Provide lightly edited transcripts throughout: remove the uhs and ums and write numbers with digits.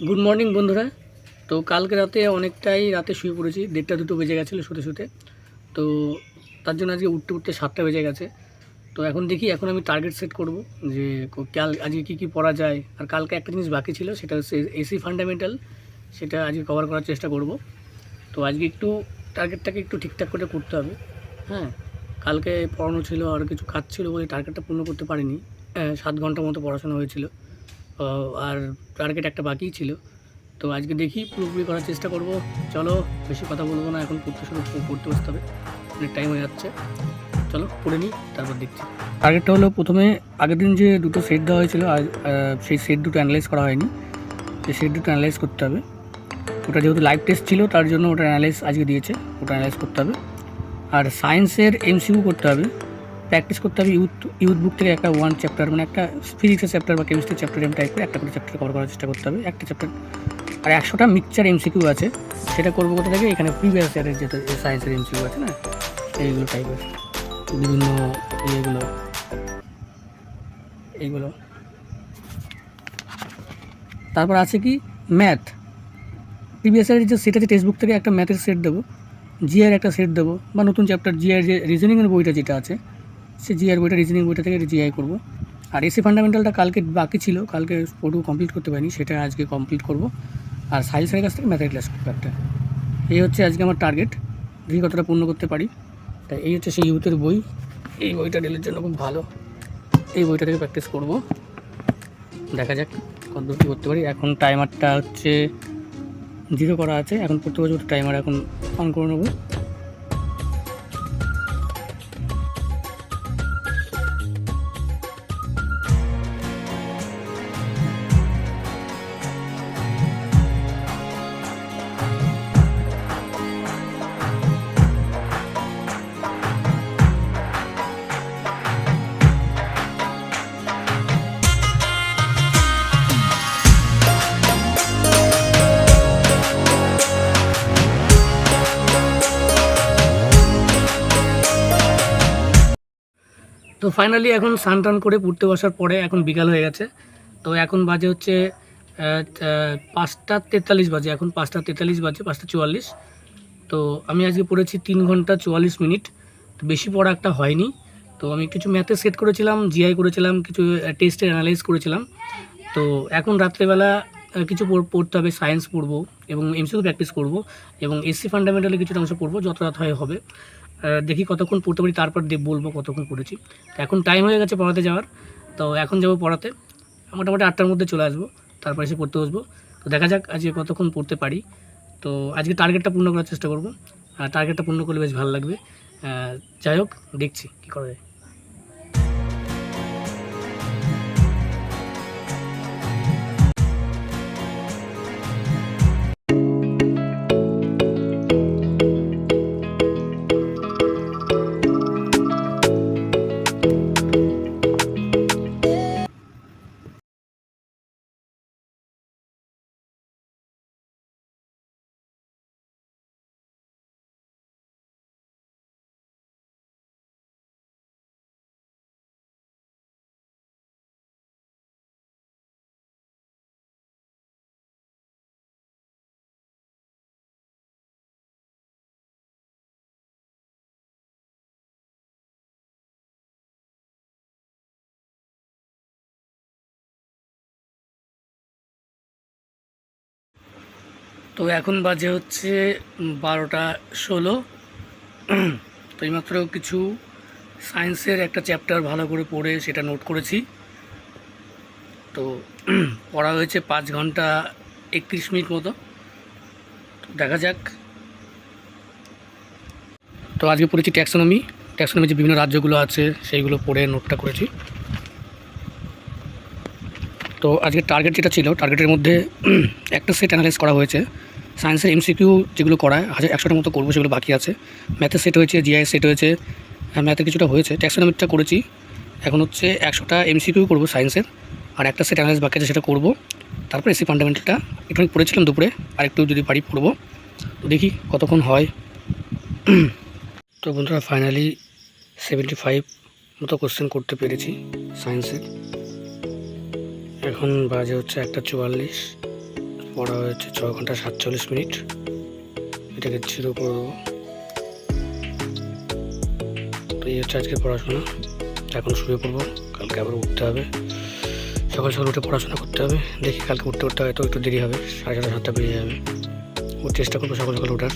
Good morning বন্ধুরা। তো কালকে রাতে অনেকটাই রাতে শুয়ে পড়েছি, 1:30-2 বেজে গেছিলো শুতে শুতে। তো তার জন্য আজকে উঠতে উঠতে 7টা বেজে গেছে। তো এখন দেখি, এখন আমি টার্গেট সেট করব যে কাল আজকে কী কী পড়া যায়। আর কালকে একটা জিনিস বাকি ছিল, সেটা হচ্ছে এসি ফান্ডামেন্টাল, সেটা আজকে কভার করার চেষ্টা করব। তো আজকে একটু টার্গেটটাকে একটু ঠিকঠাক করে করতে হবে। হ্যাঁ, কালকে পড়ানো ছিল আর কিছু কাজ ছিল বলে টার্গেটটা পূর্ণ করতে পারিনি। 7 ঘন্টা মতো পড়াশোনা হয়েছিল, আর টার্গেট একটা বাকিই ছিল। তো আজকে দেখি পুরোপুরি করার চেষ্টা করব। চলো, বেশি কথা বলবো না, এখন পড়তে বসতে হবে, অনেক টাইম হয়ে যাচ্ছে। চলো পড়ে নিই, তারপর দেখছি। টার্গেটটা হলো, প্রথমে আগের দিন যে দুটো সেট দেওয়া হয়েছিল, সেই সেট দুটো অ্যানালাইজ করা হয়নি। সেই সেট দুটো অ্যানালাইজ করতে হবে। ওটা যেহেতু লাইভ টেস্ট ছিল, তার জন্য ওটা অ্যানালাইজ আজকে দিয়েছে, ওটা অ্যানালাইজ করতে হবে। আর সায়েন্সের এমসিকিউ করতে হবে, প্র্যাকটিস করতে হবে। ইউথ বুক থেকে একটা 1 চ্যাপ্টার, মানে একটা ফিজিক্সের চ্যাপ্টার বা কেমিস্ট্রি চ্যাপ্টার এম টাইপের একটা করে চ্যাপ্টার কভার করার চেষ্টা করতে হবে, একটা চ্যাপ্টার। আর 100টা মিক্সচার এমসিকিউ আছে, সেটা করবো কোথা থেকে? এখানে প্রিভিয়াস ইয়ারের যেটা সায়েন্সের এমসিকিউ আছে না, এইগুলো টাইপের বিভিন্ন এইগুলো। তারপর আছে কি, ম্যাথ। প্রিভিয়াস ইয়ারের যে সেট আছে, টেক্সট বুক থেকে একটা ম্যাথের সেট দেবো, জিআইয়ের একটা সেট দেবো, বা নতুন চ্যাপ্টার জিআইয়ের যে রিজনিংয়ের বইটা যেটা আছে, সে জিআইয়ের বইটা, রিজনিং বইটা থেকে জিআই করবো। আর এসি ফান্ডামেন্টালটা কালকে বাকি ছিল, কালকে পড়ু কমপ্লিট করতে পারিনি, সেটা আজকে কমপ্লিট করব। আর সাহিল স্যারের কাছ থেকে ম্যাথের ক্লাস করবো একটা। এই হচ্ছে আজকে আমার টার্গেট, দেখি কতটা পূর্ণ করতে পারি। তাই এই হচ্ছে সেই ইউথের বই, এই বইটা ডেলের জন্য খুব ভালো, এই বইটা থেকে প্র্যাকটিস করব। দেখা যাক কতদূর কী করতে পারি। এখন টাইমারটা হচ্ছে 0 করা আছে, এখন পড়তে বসবো, টাইমার এখন অন করে নেবো। তো ফাইনালি এখন স্নান টান করে পড়তে বসার পরে এখন বিকাল হয়ে গেছে। তো এখন বাজে হচ্ছে 5টা 43 বাজে, এখন 5টা 43 বাজে, 5টা 44। তো আমি আজকে পড়েছি 3 ঘন্টা 44 মিনিট। তো বেশি পড়া একটা হয়নি। তো আমি কিছু ম্যাথে সেট করেছিলাম, জিআই করেছিলাম, কিছু টেস্টের অ্যানালাইজ করেছিলাম। তো এখন রাত্রেবেলা কিছু পড়তে হবে, সায়েন্স পড়বো এবং এমসিকিউ প্র্যাকটিস করব, এবং এসসি ফান্ডামেন্টালি কিছুটা অংশ পড়বো, যত রাত হয় হবে। দেখি কতক্ষণ পড়তে পারি, তারপর বলবো কতক্ষণ পড়েছি। তো এখন টাইম হয়ে গেছে পড়াতে যাওয়ার। তো এখন যাবো পড়াতে, মোটামুটি 8টার মধ্যে চলে আসবো, তারপর এসে পড়তে বসবো। তো দেখা যাক আজকে কতক্ষণ পড়তে পারি। তো আজকে টার্গেটটা পূর্ণ করার চেষ্টা করবো, আর টার্গেটটা পূর্ণ করলে বেশ ভালো লাগবে। যাই হোক, দেখছি কী করা যায়। তো এখন বাজে হচ্ছে 12টা 16। তো এইমাত্র কিছু সায়েন্সের একটা চ্যাপ্টার ভালো করে পড়ে সেটা নোট করেছি। তো পড়া হয়েছে 5 ঘন্টা 31 মিনিট মতো। দেখা যাক। তো আজকে পড়েছি ট্যাক্সোনমি যে বিভিন্ন রাজ্যগুলো আছে সেইগুলো পড়ে নোটটা করেছি। তো আজকে টার্গেট যেটা ছিল, টার্গেটের মধ্যে একটা সেট অ্যানালাইজ করা হয়েছে। সায়েন্সের এমসিকিউ যেগুলো করায় 1,000-100টার মতো করবো, সেগুলো বাকি আছে। ম্যাথের সেট হয়েছে, জিআই সেট হয়েছে, ম্যাথের কিছুটা হয়েছে, ট্যাক্সোনমিটা করেছি। এখন হচ্ছে 100টা এমসিকিউ করবো সায়েন্সের, আর একটা সেট অ্যানালাইজ বাকি আছে, সেটা করবো। তারপর এসি ফান্ডামেন্টালটা একটু পড়েছিলাম দুপুরে, আর একটু যদি পারি পড়বো। দেখি কতক্ষণ হয়। তো বন্ধুরা, ফাইনালি 75 মতো কোশ্চেন করতে পেরেছি সায়েন্সের। এখন বাজে হচ্ছে 1টা 44। পড়া হয়েছে 6 ঘন্টা 47 মিনিট। এটাকে 0 করে দেবো। তো এই হচ্ছে আজকে পড়াশোনা। এখন শুয়ে পড়বো, কালকে আবার উঠতে হবে, সকাল সকাল উঠে পড়াশোনা করতে হবে। দেখি কালকে উঠতে হয়তো একটু দেরি হবে, 7:30 7টা বেজে যাবে। চেষ্টা করবো সকাল সকাল ওঠার।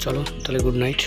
চলো তাহলে, গুড নাইট।